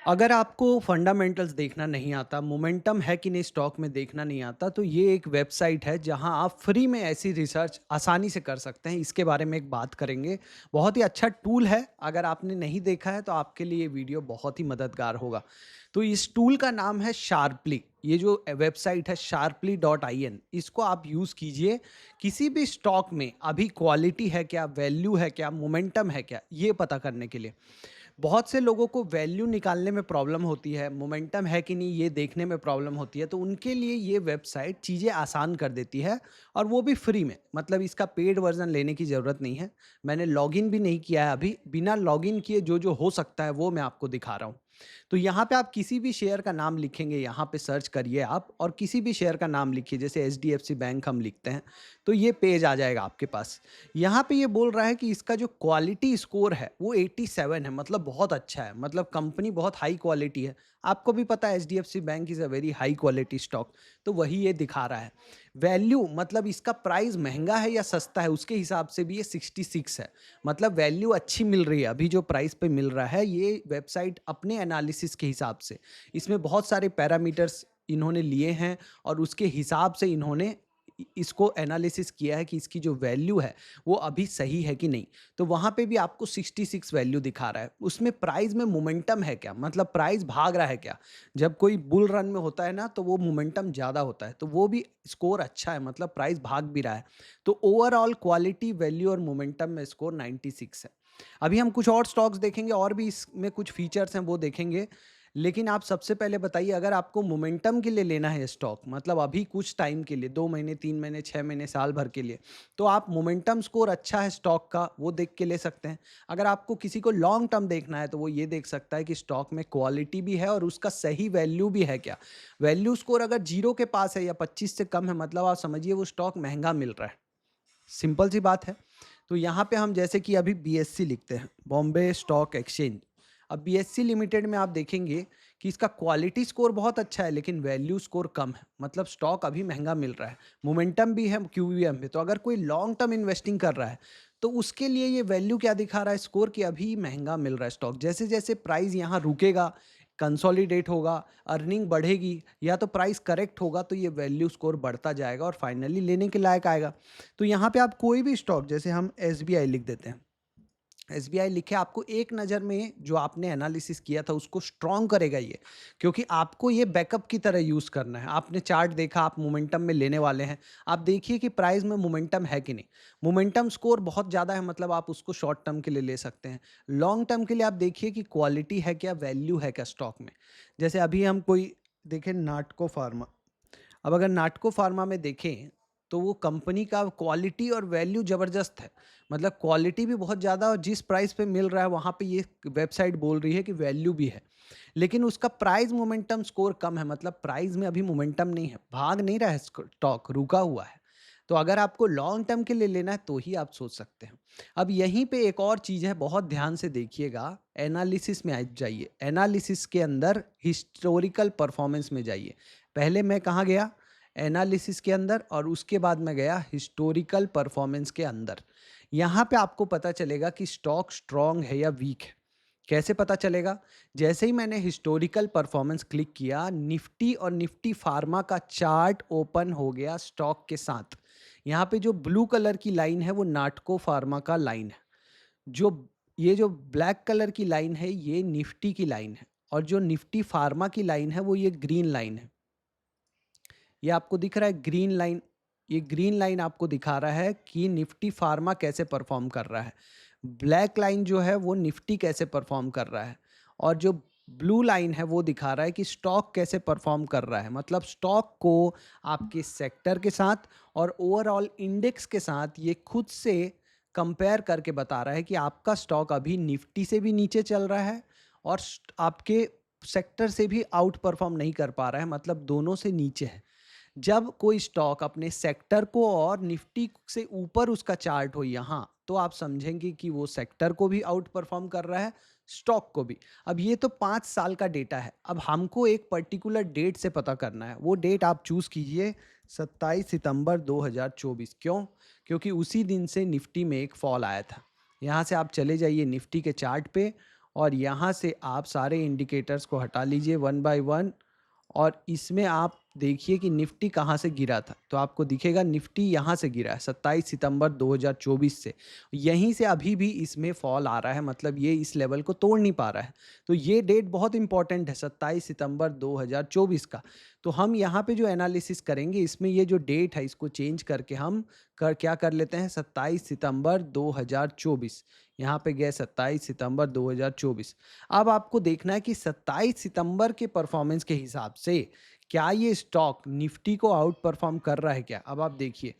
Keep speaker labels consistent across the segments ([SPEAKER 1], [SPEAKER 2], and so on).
[SPEAKER 1] अगर आपको फंडामेंटल्स देखना नहीं आता, मोमेंटम है कि नहीं स्टॉक में देखना नहीं आता, तो ये एक वेबसाइट है जहां आप फ्री में ऐसी रिसर्च आसानी से कर सकते हैं। इसके बारे में एक बात करेंगे। बहुत ही अच्छा टूल है। अगर आपने नहीं देखा है तो आपके लिए ये वीडियो बहुत ही मददगार होगा। तो इस टूल का नाम है शार्पली। ये जो वेबसाइट है sharply.in, इसको आप यूज़ कीजिए। किसी भी स्टॉक में अभी क्वालिटी है क्या, वैल्यू है क्या, मोमेंटम है क्या, ये पता करने के लिए। बहुत से लोगों को वैल्यू निकालने में प्रॉब्लम होती है, मोमेंटम है कि नहीं ये देखने में प्रॉब्लम होती है, तो उनके लिए ये वेबसाइट चीज़ें आसान कर देती है। और वो भी फ्री में, मतलब इसका पेड वर्जन लेने की ज़रूरत नहीं है। मैंने लॉगिन भी नहीं किया है अभी। बिना लॉगिन किए जो जो हो सकता है वो मैं आपको दिखा रहा हूँ। तो यहाँ पे आप किसी भी शेयर का नाम लिखेंगे, यहाँ पे सर्च करिए आप और किसी भी शेयर का नाम लिखिए, जैसे H D F C bank हम लिखते हैं, तो ये पेज आ जाएगा आपके पास। यहाँ पे ये बोल रहा है कि इसका जो क्वालिटी स्कोर है वो 87 है, मतलब बहुत अच्छा है, मतलब कंपनी बहुत हाई क्वालिटी है। आपको भी पता है HDFC bank is a very high quality stock, तो वही ये दिखा रहा है। वैल्यू मतलब इसका प्राइस महंगा है या सस्ता है, उसके हिसाब से भी ये 66 है। मतलब वैल्यू अच्छी मिल रही है अभी जो प्राइस पे मिल रहा है, ये वेबसाइट अपने एनालिसिस के हिसाब से। इसमें बहुत सारे पैरामीटर्स इन्होंने लिए हैं और उसके हिसाब से इन्होंने इसको एनालिसिस किया है कि इसकी जो वैल्यू है वो अभी सही है कि नहीं। तो वहाँ पे भी आपको 66 वैल्यू दिखा रहा है। उसमें प्राइस में मोमेंटम है क्या, मतलब प्राइस भाग रहा है क्या। जब कोई बुल रन में होता है ना, तो वो मोमेंटम ज़्यादा होता है, तो वो भी स्कोर अच्छा है, मतलब प्राइस भाग भी रहा है। तो ओवरऑल क्वालिटी, वैल्यू और मोमेंटम में स्कोर 96 है। अभी हम कुछ और स्टॉक्स देखेंगे और भी इसमें कुछ फीचर्स हैं वो देखेंगे। लेकिन आप सबसे पहले बताइए, अगर आपको मोमेंटम के लिए लेना है स्टॉक, मतलब अभी कुछ टाइम के लिए, 2 महीने, 3 महीने, 6 महीने, साल भर के लिए, तो आप मोमेंटम स्कोर अच्छा है स्टॉक का, वो देख के ले सकते हैं। अगर आपको किसी को लॉन्ग टर्म देखना है तो वो ये देख सकता है कि स्टॉक में क्वालिटी भी है और उसका सही वैल्यू भी है क्या। वैल्यू स्कोर अगर 0 के पास है या 25 से कम है, मतलब आप समझिए वो स्टॉक महँगा मिल रहा है। सिंपल सी बात है। तो यहाँ पे हम जैसे कि अभी बीएससी लिखते हैं, बॉम्बे स्टॉक एक्सचेंज। अब बीएससी लिमिटेड में आप देखेंगे कि इसका क्वालिटी स्कोर बहुत अच्छा है लेकिन वैल्यू स्कोर कम है, मतलब स्टॉक अभी महंगा मिल रहा है। मोमेंटम भी है क्यूवीएम पे, तो अगर कोई लॉन्ग टर्म इन्वेस्टिंग कर रहा है तो उसके लिए ये वैल्यू क्या दिखा रहा है, स्कोर, कि अभी महंगा मिल रहा है स्टॉक। जैसे जैसे प्राइस यहाँ रुकेगा, कंसोलिडेट होगा, अर्निंग बढ़ेगी या तो प्राइस करेक्ट होगा, तो ये वैल्यू स्कोर बढ़ता जाएगा और फाइनली लेने के लायक आएगा। तो यहाँ पे आप कोई भी स्टॉक, जैसे हम एसबीआई लिख देते हैं, एसबीआई लिखे, आपको एक नज़र में जो आपने एनालिसिस किया था उसको स्ट्रॉन्ग करेगा ये, क्योंकि आपको ये बैकअप की तरह यूज़ करना है। आपने चार्ट देखा, आप मोमेंटम में लेने वाले हैं, आप देखिए कि प्राइस में मोमेंटम है कि नहीं। मोमेंटम स्कोर बहुत ज़्यादा है, मतलब आप उसको शॉर्ट टर्म के लिए ले सकते हैं। लॉन्ग टर्म के लिए आप देखिए कि क्वालिटी है क्या, वैल्यू है क्या स्टॉक में। जैसे अभी हम कोई देखें, नाटको फार्मा। अब अगर नाटको फार्मा में देखें तो वो कंपनी का क्वालिटी और वैल्यू ज़बरदस्त है, मतलब क्वालिटी भी बहुत ज़्यादा, और जिस प्राइस पे मिल रहा है वहाँ पे ये वेबसाइट बोल रही है कि वैल्यू भी है। लेकिन उसका प्राइस मोमेंटम स्कोर कम है, मतलब प्राइस में अभी मोमेंटम नहीं है, भाग नहीं रहा है स्टॉक, रुका हुआ है। तो अगर आपको लॉन्ग टर्म के लिए लेना है तो ही आप सोच सकते हैं। अब यहीं पे एक और चीज़ है, बहुत ध्यान से देखिएगा। एनालिसिस में आ जाइए, एनालिसिस के अंदर हिस्टोरिकल परफॉर्मेंस में जाइए। पहले मैं कहाँ गया, एनालिसिस के अंदर, और उसके बाद मैं गया हिस्टोरिकल परफॉर्मेंस के अंदर। यहाँ पे आपको पता चलेगा कि स्टॉक स्ट्रॉन्ग है या वीक है। कैसे पता चलेगा? जैसे ही मैंने हिस्टोरिकल परफॉर्मेंस क्लिक किया, निफ्टी और निफ्टी फार्मा का चार्ट ओपन हो गया स्टॉक के साथ। यहाँ पे जो ब्लू कलर की लाइन है वो नाटको फार्मा का लाइन है। जो ये जो ब्लैक कलर की लाइन है ये निफ्टी की लाइन है, और जो निफ्टी फार्मा की लाइन है वो ये ग्रीन लाइन है। ये आपको दिख रहा है ग्रीन लाइन। ये ग्रीन लाइन आपको दिखा रहा है कि निफ्टी फार्मा कैसे परफॉर्म कर रहा है। ब्लैक लाइन जो है वो निफ्टी कैसे परफॉर्म कर रहा है, और जो ब्लू लाइन है वो दिखा रहा है कि स्टॉक कैसे परफॉर्म कर रहा है। मतलब स्टॉक को आपके सेक्टर के साथ और ओवरऑल इंडेक्स के साथ ये खुद से कंपेयर करके बता रहा है कि आपका स्टॉक अभी निफ्टी से भी नीचे चल रहा है और आपके सेक्टर से भी आउट परफॉर्म नहीं कर पा रहा है, मतलब दोनों से नीचे है। जब कोई स्टॉक अपने सेक्टर को और निफ्टी से ऊपर उसका चार्ट हो यहाँ, तो आप समझेंगे कि वो सेक्टर को भी आउट परफॉर्म कर रहा है, स्टॉक को भी। अब ये तो 5 साल का डेटा है, अब हमको एक पर्टिकुलर डेट से पता करना है। वो डेट आप चूज कीजिए, 27 सितंबर 2024। क्यों? क्योंकि उसी दिन से निफ्टी में एक फॉल आया था। यहाँ से आप चले जाइए निफ्टी के चार्ट पे, और यहाँ से आप सारे इंडिकेटर्स को हटा लीजिए वन बाय वन, और इसमें आप देखिए कि निफ्टी कहाँ से गिरा था। तो आपको दिखेगा निफ्टी यहाँ से गिरा है 27 सितंबर 2024 से। यहीं से अभी भी इसमें फॉल आ रहा है, मतलब ये इस लेवल को तोड़ नहीं पा रहा है। तो ये डेट बहुत इंपॉर्टेंट है 27 सितंबर 2024 का। तो हम यहाँ पे जो एनालिसिस करेंगे इसमें ये जो डेट है इसको चेंज करके हम क्या कर लेते हैं 27 सितंबर 2024। यहाँ पे गए 27 सितंबर 2024। अब आपको देखना है कि 27 सितंबर के परफॉर्मेंस के हिसाब से क्या ये स्टॉक निफ्टी को आउट परफॉर्म कर रहा है क्या। अब आप देखिए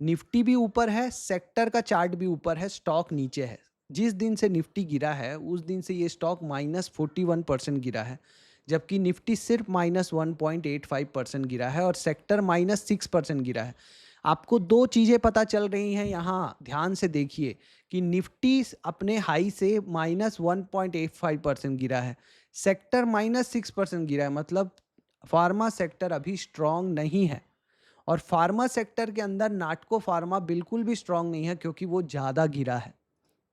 [SPEAKER 1] निफ्टी भी ऊपर है, सेक्टर का चार्ट भी ऊपर है, स्टॉक नीचे है। जिस दिन से निफ्टी गिरा है उस दिन से ये स्टॉक -41% गिरा है, जबकि निफ्टी सिर्फ -1.85% गिरा है और सेक्टर -6% गिरा है। आपको दो चीज़ें पता चल रही हैं यहाँ, ध्यान से देखिए कि निफ्टी अपने हाई से -1.85% गिरा है, सेक्टर -6% गिरा है, मतलब फार्मा सेक्टर अभी स्ट्रांग नहीं है। और फार्मा सेक्टर के अंदर नाटको फार्मा बिल्कुल भी स्ट्रांग नहीं है क्योंकि वो ज़्यादा गिरा है।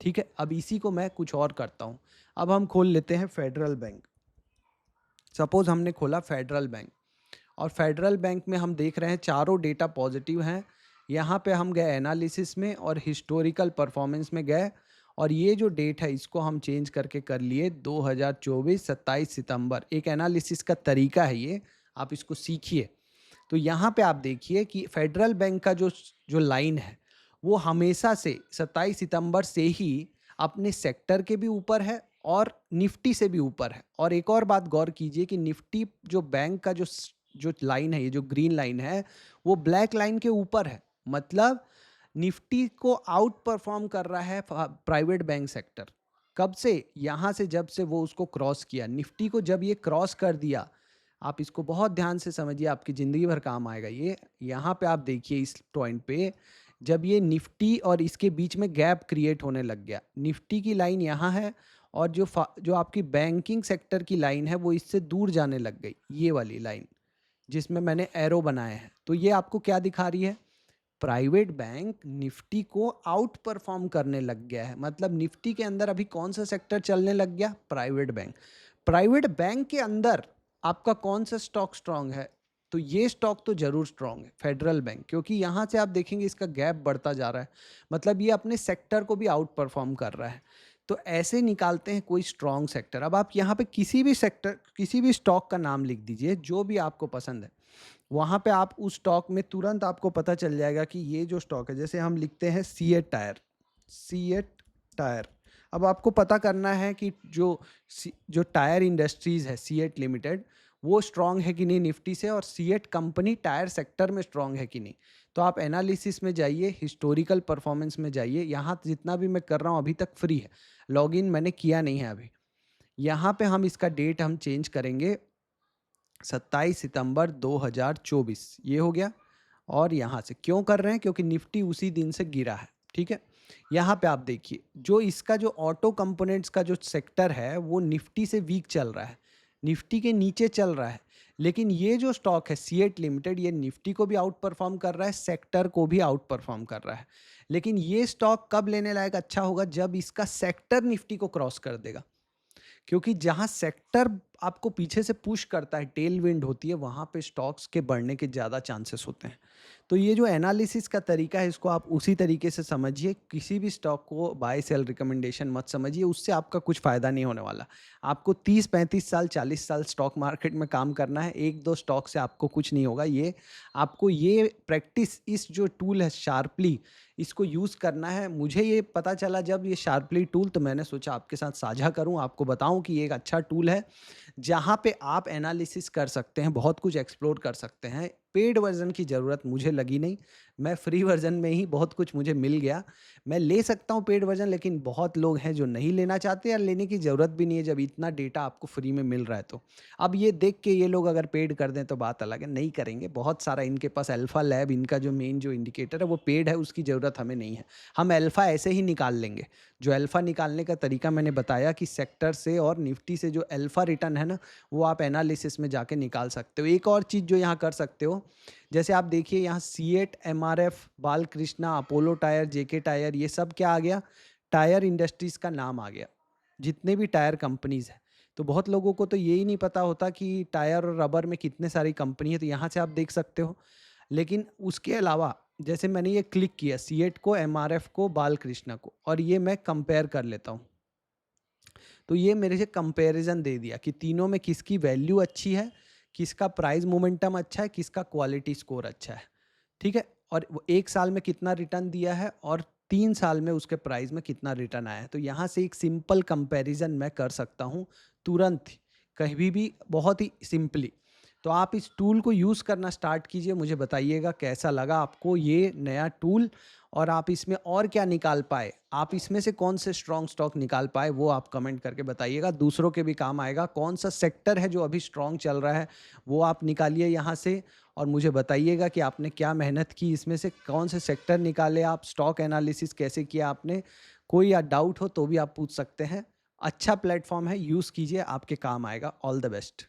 [SPEAKER 1] ठीक है, अब इसी को मैं कुछ और करता हूँ। अब हम खोल लेते हैं फेडरल बैंक। सपोज हमने खोला फेडरल बैंक, और फेडरल बैंक में हम देख रहे हैं चारों डेटा पॉजिटिव हैं। यहाँ पे हम गए एनालिसिस में और हिस्टोरिकल परफॉर्मेंस में गए, और ये जो डेट है इसको हम चेंज करके कर लिए 2024 27 सितंबर। एक एनालिसिस का तरीका है ये, आप इसको सीखिए। तो यहाँ पे आप देखिए कि फेडरल बैंक का जो जो लाइन है वो हमेशा से 27 सितंबर से ही अपने सेक्टर के भी ऊपर है और निफ्टी से भी ऊपर है। और एक और बात गौर कीजिए कि निफ्टी जो बैंक का जो लाइन है, ये जो ग्रीन लाइन है, वो ब्लैक लाइन के ऊपर है। मतलब निफ्टी को आउट परफॉर्म कर रहा है प्राइवेट बैंक सेक्टर। कब से? यहाँ से जब से वो उसको क्रॉस किया, निफ्टी को जब ये क्रॉस कर दिया, आप इसको बहुत ध्यान से समझिए, आपकी ज़िंदगी भर काम आएगा ये। यहाँ पे आप देखिए इस पॉइंट पे, जब ये निफ्टी और इसके बीच में गैप क्रिएट होने लग गया, निफ्टी की लाइन यहाँ है और जो आपकी बैंकिंग सेक्टर की लाइन है वो इससे दूर जाने लग गई, ये वाली लाइन जिसमें मैंने एरो बनाए हैं। तो ये आपको क्या दिखा रही है? प्राइवेट बैंक निफ्टी को आउट परफॉर्म करने लग गया है। मतलब निफ्टी के अंदर अभी कौन सा सेक्टर चलने लग गया? Private bank. प्राइवेट बैंक के अंदर आपका कौन सा स्टॉक स्ट्रांग है? तो ये स्टॉक तो जरूर स्ट्रांग है, फेडरल बैंक, क्योंकि यहाँ से आप देखेंगे इसका गैप बढ़ता जा रहा है, मतलब ये अपने सेक्टर को भी आउट परफॉर्म कर रहा है। तो ऐसे निकालते हैं कोई स्ट्रांग सेक्टर। अब आप यहाँ पे किसी भी सेक्टर, किसी भी स्टॉक का नाम लिख दीजिए जो भी आपको पसंद है, वहाँ पे आप उस स्टॉक में तुरंत आपको पता चल जाएगा कि ये जो स्टॉक है, जैसे हम लिखते हैं सीएट टायर, सीएट टायर। अब आपको पता करना है कि जो टायर इंडस्ट्रीज़ है सीएट लिमिटेड, वो स्ट्रांग है कि नहीं निफ्टी से, और सीएट कंपनी टायर सेक्टर में स्ट्रांग है कि नहीं। तो आप एनालिसिस में जाइए, हिस्टोरिकल परफॉर्मेंस में जाइए। यहाँ जितना भी मैं कर रहा हूँ अभी तक फ्री है, लॉगिन मैंने किया नहीं है अभी। यहाँ पे हम इसका डेट हम चेंज करेंगे 27 सितंबर 2024, ये हो गया। और यहाँ से क्यों कर रहे हैं? क्योंकि निफ्टी उसी दिन से गिरा है। ठीक है, यहाँ पे आप देखिए जो इसका जो ऑटो कंपोनेंट्स का जो सेक्टर है वो निफ्टी से वीक चल रहा है, निफ्टी के नीचे चल रहा है। लेकिन ये जो स्टॉक है सीएट लिमिटेड, ये निफ्टी को भी आउट परफॉर्म कर रहा है, सेक्टर को भी आउट परफॉर्म कर रहा है। लेकिन ये स्टॉक कब लेने लायक अच्छा होगा? जब इसका सेक्टर निफ्टी को क्रॉस कर देगा। क्योंकि जहाँ सेक्टर आपको पीछे से पुश करता है, टेल विंड होती है, वहाँ पे स्टॉक्स के बढ़ने के ज़्यादा चांसेस होते हैं। तो ये जो एनालिसिस का तरीका है इसको आप उसी तरीके से समझिए। किसी भी स्टॉक को बाय सेल रिकमेंडेशन मत समझिए, उससे आपका कुछ फ़ायदा नहीं होने वाला। आपको 30-35 साल 40 साल स्टॉक मार्केट में काम करना है, एक दो स्टॉक से आपको कुछ नहीं होगा। ये आपको ये प्रैक्टिस, इस जो टूल है शार्पली, इसको यूज़ करना है। मुझे ये पता चला जब ये शार्पली टूल, तो मैंने सोचा आपके साथ साझा करूं, आपको बताऊं कि ये एक अच्छा टूल है जहां पे आप एनालिसिस कर सकते हैं, बहुत कुछ एक्सप्लोर कर सकते हैं। पेड वर्जन की ज़रूरत मुझे लगी नहीं, मैं फ्री वर्जन में ही बहुत कुछ मुझे मिल गया। मैं ले सकता हूँ पेड वर्जन, लेकिन बहुत लोग हैं जो नहीं लेना चाहते, या लेने की ज़रूरत भी नहीं है जब इतना डेटा आपको फ्री में मिल रहा है। तो अब ये देख के ये लोग अगर पेड कर दें तो बात अलग है, नहीं करेंगे। बहुत सारा इनके पास अल्फा लैब, इनका जो मेन जो इंडिकेटर है वो पेड है, उसकी ज़रूरत हमें नहीं है। हम अल्फा ऐसे ही निकाल लेंगे। जो अल्फा निकालने का तरीका मैंने बताया कि सेक्टर से और निफ्टी से जो अल्फा रिटर्न है ना, वो आप एनालिसिस में जाके निकाल सकते हो। एक और चीज़ जो यहाँ कर सकते हो, जैसे आप देखिए यहाँ CEAT, MRF, Balkrishna, Apollo tyre, JK tyre, ये सब क्या आ गया? टायर इंडस्ट्रीज़ का नाम आ गया। जितने भी टायर कंपनीज़ हैं। तो बहुत लोगों को तो ये ही नहीं पता होता कि टायर और रबर में कितने सारी कंपनी है, तो यहाँ से आप देख सकते हो। लेकिन उसके अलावा जैसे मैंने ये क्लिक किया सीएट को, एमआरएफ को, बालकृष्णा को, और ये मैं कंपेयर कर लेता हूँ। तो ये मेरे से कंपैरिज़न दे दिया कि तीनों में किसकी वैल्यू अच्छी है, किसका प्राइस मोमेंटम अच्छा है, किसका क्वालिटी स्कोर अच्छा है, ठीक है? और वो 1 साल में कितना रिटर्न दिया है और 3 साल में उसके प्राइस में कितना रिटर्न आया है। तो यहाँ से एक सिंपल कंपैरिज़न मैं कर सकता हूँ, तुरंत ही, कभी भी, बहुत ही सिंपली। तो आप इस टूल को यूज़ करना स्टार्ट कीजिए, मुझे बताइएगा कैसा लगा आपको ये नया टूल, और आप इसमें और क्या निकाल पाए, आप इसमें से कौन से स्ट्रॉन्ग स्टॉक निकाल पाए, वो आप कमेंट करके बताइएगा। दूसरों के भी काम आएगा। कौन सा सेक्टर है जो अभी स्ट्रॉन्ग चल रहा है, वो आप निकालिए यहाँ से, और मुझे बताइएगा कि आपने क्या मेहनत की, इसमें से कौन से सेक्टर निकाले, आप स्टॉक एनालिसिस कैसे किया आपने। कोई या डाउट हो तो भी आप पूछ सकते हैं। अच्छा प्लेटफॉर्म है, यूज़ कीजिए, आपके काम आएगा। All the best.